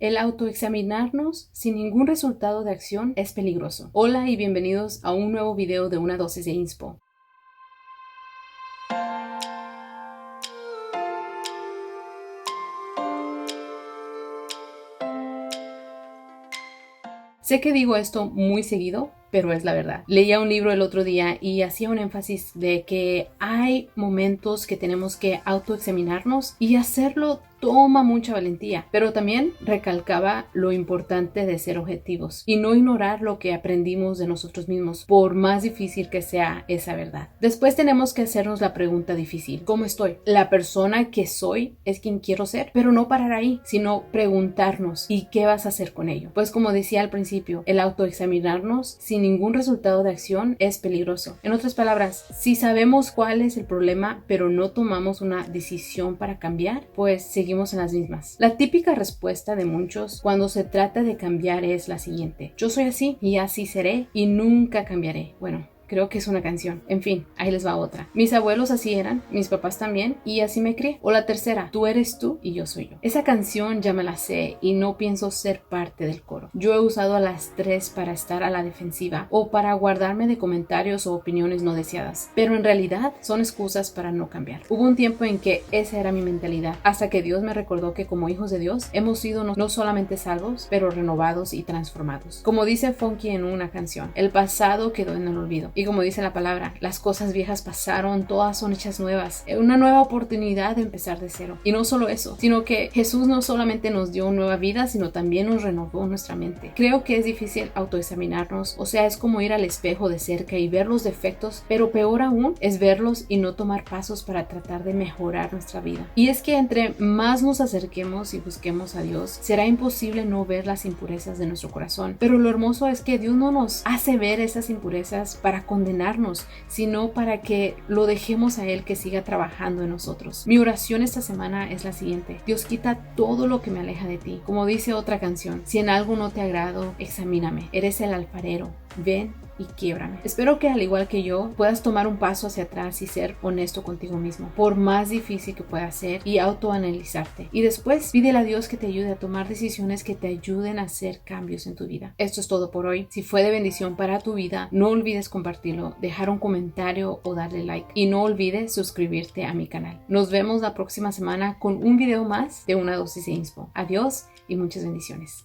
El autoexaminarnos sin ningún resultado de acción es peligroso. Hola y bienvenidos a un nuevo video de Una Dosis de Inspo. Sé que digo esto muy seguido, pero es la verdad. Leía un libro el otro día y hacía un énfasis de que hay momentos que tenemos que autoexaminarnos y hacerlo toma mucha valentía, pero también recalcaba lo importante de ser objetivos y no ignorar lo que aprendimos de nosotros mismos, por más difícil que sea esa verdad. Después tenemos que hacernos la pregunta difícil: ¿cómo estoy? La persona que soy es quien quiero ser, pero no parar ahí, sino preguntarnos: ¿y qué vas a hacer con ello? Pues como decía al principio, el autoexaminarnos sin ningún resultado de acción es peligroso. En otras palabras, si sabemos cuál es el problema, pero no tomamos una decisión para cambiar, pues seguimos en las mismas. La típica respuesta de muchos cuando se trata de cambiar es la siguiente: yo soy así y así seré y nunca cambiaré. Bueno, creo que es una canción. En fin, ahí les va otra. Mis abuelos así eran, mis papás también, y así me crié. O la tercera: tú eres tú y yo soy yo. Esa canción ya me la sé y no pienso ser parte del coro. Yo he usado a las tres para estar a la defensiva o para guardarme de comentarios o opiniones no deseadas, pero en realidad son excusas para no cambiar. Hubo un tiempo en que esa era mi mentalidad, hasta que Dios me recordó que como hijos de Dios hemos sido no solamente salvos, pero renovados y transformados. Como dice Funky en una canción: el pasado quedó en el olvido. Y como dice la palabra, las cosas viejas pasaron, todas son hechas nuevas. Una nueva oportunidad de empezar de cero. Y no solo eso, sino que Jesús no solamente nos dio nueva vida, sino también nos renovó nuestra mente. Creo que es difícil autoexaminarnos, o sea, es como ir al espejo de cerca y ver los defectos, pero peor aún es verlos y no tomar pasos para tratar de mejorar nuestra vida. Y es que entre más nos acerquemos y busquemos a Dios, será imposible no ver las impurezas de nuestro corazón. Pero lo hermoso es que Dios no nos hace ver esas impurezas para condenarnos, sino para que lo dejemos a Él que siga trabajando en nosotros. Mi oración esta semana es la siguiente: Dios, quita todo lo que me aleja de ti. Como dice otra canción: si en algo no te agrado, examíname. Eres el alfarero, ven y quiébrame. Espero que al igual que yo puedas tomar un paso hacia atrás y ser honesto contigo mismo, por más difícil que pueda ser, y autoanalizarte. Y después pídele a Dios que te ayude a tomar decisiones que te ayuden a hacer cambios en tu vida. Esto es todo por hoy. Si fue de bendición para tu vida, no olvides compartirlo, dejar un comentario o darle like. Y no olvides suscribirte a mi canal. Nos vemos la próxima semana con un video más de Una Dosis de Inspo. Adiós y muchas bendiciones.